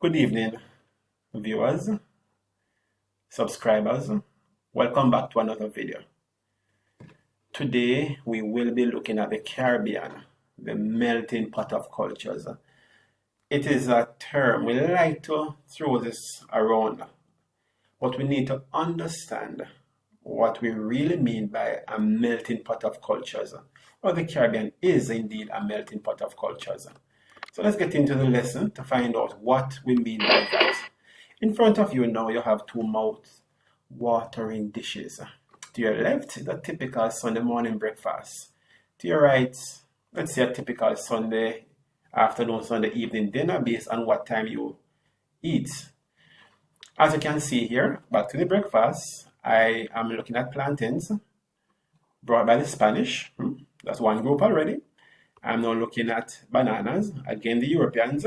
Good evening, viewers, subscribers. Welcome back to another video. Today, we will be looking at the Caribbean, the melting pot of cultures. It is a term we like to throw this around, but we need to understand what we really mean by a melting pot of cultures. Well, the Caribbean is indeed a melting pot of cultures. So let's get into the lesson to find out what we mean by that. In front of you now, you have two mouth-watering dishes. To your left, the typical Sunday morning breakfast. To your right, let's say a typical Sunday afternoon, Sunday evening dinner based on what time you eat. As you can see here, back to the breakfast, I am looking at plantains brought by the Spanish. That's one group already. I'm now looking at bananas, again the Europeans,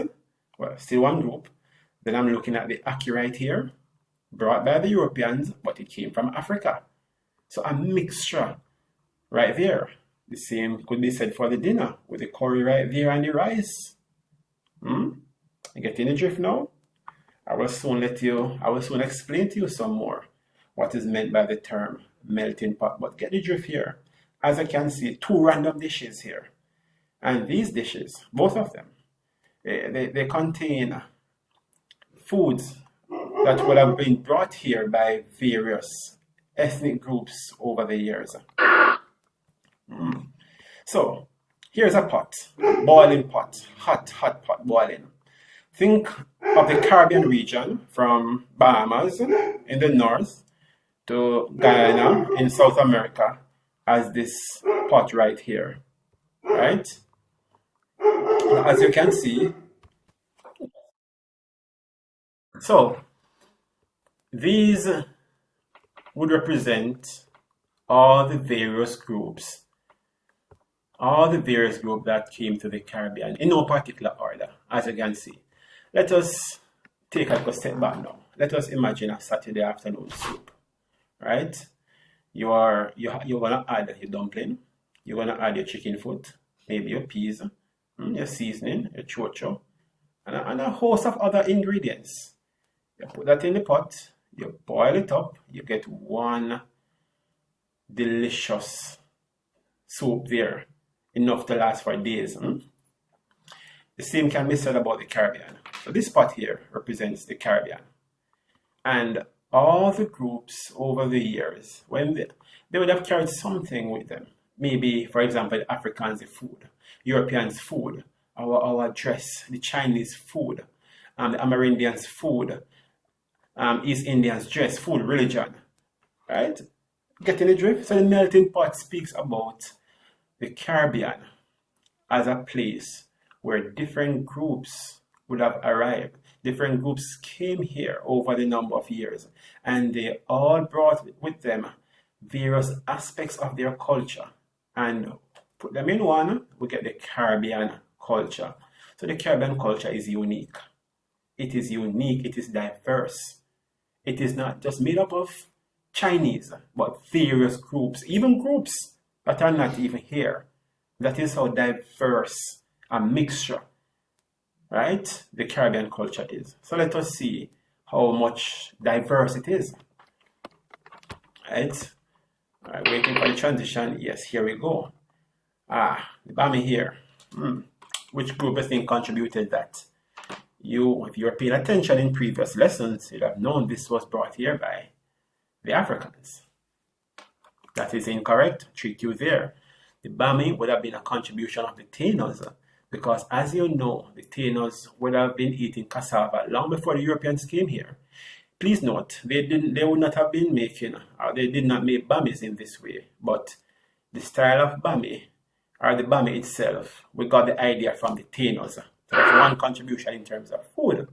well, still one group. Then I'm looking at the ackee right here, brought by the Europeans, but it came from Africa. So a mixture right there. The same could be said for the dinner, with the curry right there and the rice. You getting the drift now? I will soon explain to you some more what is meant by the term melting pot, but get the drift here. As I can see, two random dishes here. And these dishes, both of them, they contain foods that would have been brought here by various ethnic groups over the years. So, here's a pot, boiling pot, hot pot boiling. Think of the Caribbean region from Bahamas in the north to Guyana in South America as this pot right here, right? As you can see, so these would represent all the various groups that came to the Caribbean in no particular order, as you can see. Let us take a step back now. Let us imagine a Saturday afternoon soup, right? You're gonna add your dumpling, you're gonna add your chicken foot, maybe your peas, your seasoning, your chocho, and a host of other ingredients. You put that in the pot, you boil it up, you get one delicious soup there, enough to last for days. The same can be said about the Caribbean. So this pot here represents the Caribbean. And all the groups over the years, when they would have carried something with them. Maybe, for example, the Africans, the food, Europeans, food, our dress, the Chinese food, the Amerindians, food, East Indians, dress, food, religion, right? Getting the drift? So the melting pot speaks about the Caribbean as a place where different groups would have arrived. Different groups came here over the number of years, and they all brought with them various aspects of their culture. And put them in one, we get the Caribbean culture. So the Caribbean culture is unique. It is unique, it is diverse. It is not just made up of Chinese, but various groups, even groups that are not even here. That is how diverse a mixture, right, the Caribbean culture is. So let us see how much diverse it is. Right? All right, waiting for the transition. Yes, here we go. The Bami here. Which group I think contributed that? If you were paying attention in previous lessons, you'd have known this was brought here by the Africans. That is incorrect. Trick you there. The Bami would have been a contribution of the Tainos, because as you know, the Tainos would have been eating cassava long before the Europeans came here. Please note, they would not have been making, or they did not make Bamis in this way, but the style of Bami, or the Bami itself, we got the idea from the Tainos. So that's one contribution in terms of food.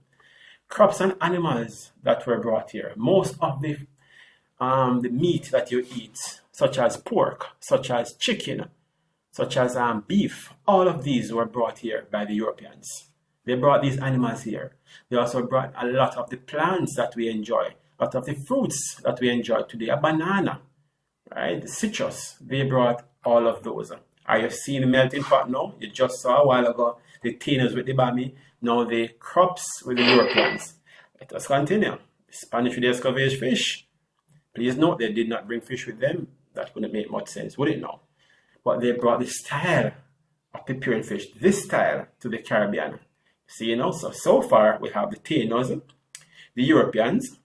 Crops and animals that were brought here. Most of the meat that you eat, such as pork, such as chicken, such as beef, all of these were brought here by the Europeans. They brought these animals here. They also brought a lot of the plants that we enjoy, a lot of the fruits that we enjoy today, a banana, right? The citrus, they brought all of those. Are you seeing the melting pot now? You just saw a while ago the Tainos with the Bami. Now the crops with the Europeans. Let us continue. The Spanish with the escovage fish. Please note they did not bring fish with them. That wouldn't make much sense, would it now? But they brought the style of preparing fish, this style, to the Caribbean. See, you know, so far we have the Tainos, the Europeans,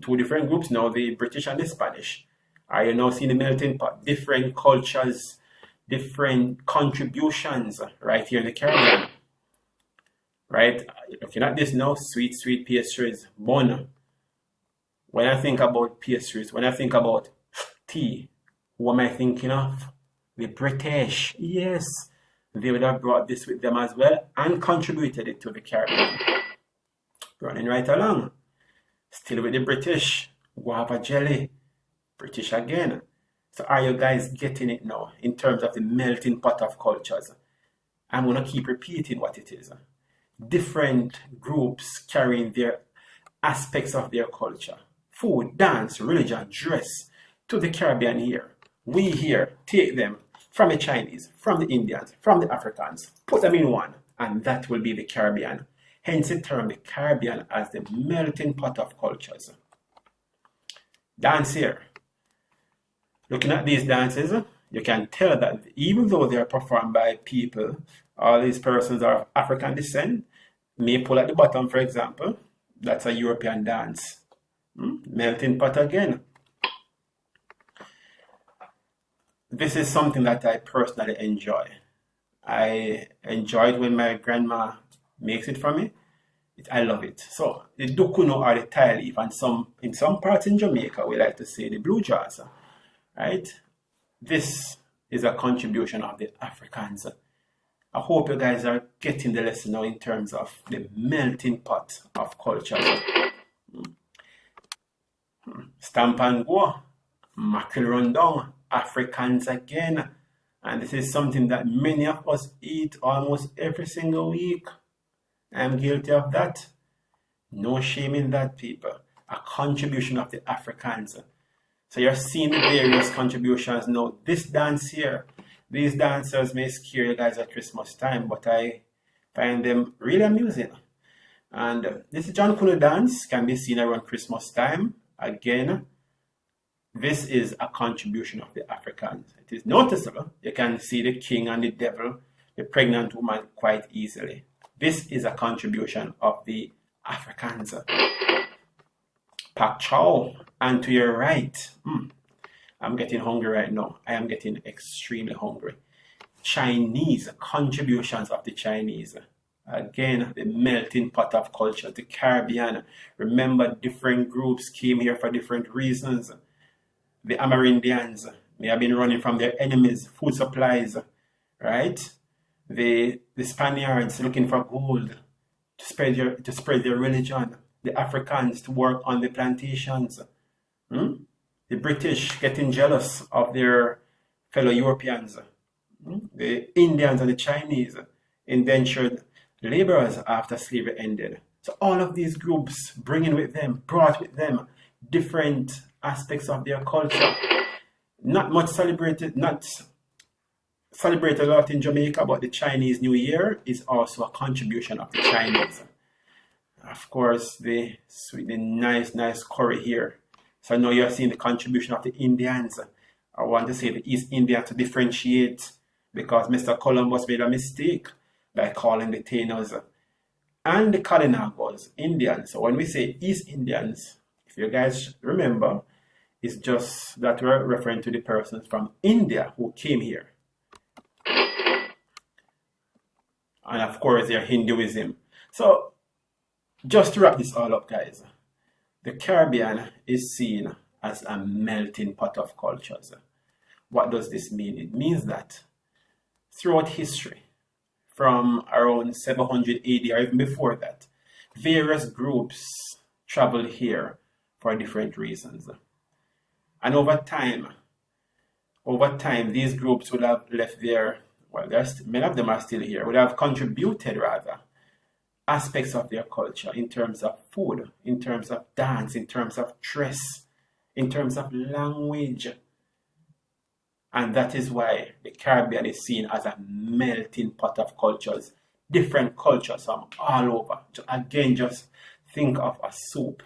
two different groups now, the British and the Spanish. Are you now seeing the melting pot? Different cultures, different contributions right here in the Caribbean. Right? Looking at this now, sweet pastries, bun. When I think about pastries, when I think about tea, who am I thinking of? The British. Yes, they would have brought this with them as well and contributed it to the Caribbean. Running right along. Still with the British. Guava jelly. British again. So are you guys getting it now in terms of the melting pot of cultures? I'm going to keep repeating what it is. Different groups carrying their aspects of their culture. Food, dance, religion, dress to the Caribbean here. We here take them from the Chinese, from the Indians, from the Africans, put them in one, and that will be the Caribbean. Hence the term the Caribbean as the melting pot of cultures. Dance here. Looking at these dances, you can tell that even though they are performed by people, all these persons are of African descent. Maypole at the bottom, for example, that's a European dance. Melting pot again. This is something that I personally enjoy. I enjoy it when my grandma makes it for me. I love it. So the dukuno or the tile leaf, and in some parts in Jamaica we like to say the blue jaws. Right? This is a contribution of the Africans. I hope you guys are getting the lesson now in terms of the melting pot of culture. Stamp and go, mackerel rundown, Africans again. And this is something that many of us eat almost every single week. I'm guilty of that. No shame in that, people. A contribution of the Africans. So you're seeing the various contributions now. This dance here, these dancers may scare you guys at Christmas time, but I find them really amusing. And this John Kunu dance can be seen around Christmas time. Again, this is a contribution of the Africans. It is noticeable. You can see the king and the devil, the pregnant woman quite easily. This is a contribution of the Africans. Pak chow, and to your right, I'm getting hungry right now. I am getting extremely hungry. Chinese, contributions of the Chinese. Again, the melting pot of culture, the Caribbean. Remember, different groups came here for different reasons. The Amerindians may have been running from their enemies, food supplies, right? The Spaniards looking for gold to spread their religion. The Africans to work on the plantations. The British getting jealous of their fellow Europeans. The Indians and the Chinese indentured laborers after slavery ended. So all of these groups brought with them different aspects of their culture. Not celebrated a lot in Jamaica, but the Chinese New Year is also a contribution of the Chinese. Of course, the nice curry here. So now you're seeing the contribution of the Indians. I want to say the East Indians to differentiate, because Mr. Columbus made a mistake by calling the Tainos and the Kalinagos Indians. So when we say East Indians, if you guys remember, it's just that we're referring to the persons from India who came here. And of course, their Hinduism. So just to wrap this all up, guys, the Caribbean is seen as a melting pot of cultures. What does this mean? It means that throughout history, from around 700 AD or even before that, various groups traveled here for different reasons. And over time, these groups would have left their, many of them are still here, would have contributed rather aspects of their culture in terms of food, in terms of dance, in terms of dress, in terms of language. And that is why the Caribbean is seen as a melting pot of cultures. different cultures from all over. Again, just think of a soup,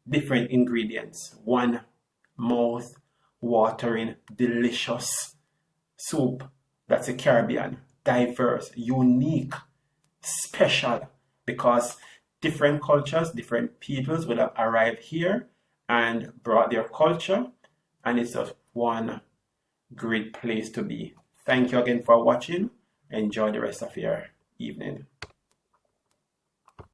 different ingredients, one mouth watering, delicious soup. That's the Caribbean. Diverse, unique, special, because different cultures, different peoples will have arrived here and brought their culture, and it's just one great place to be. Thank you again for watching. Enjoy the rest of your evening.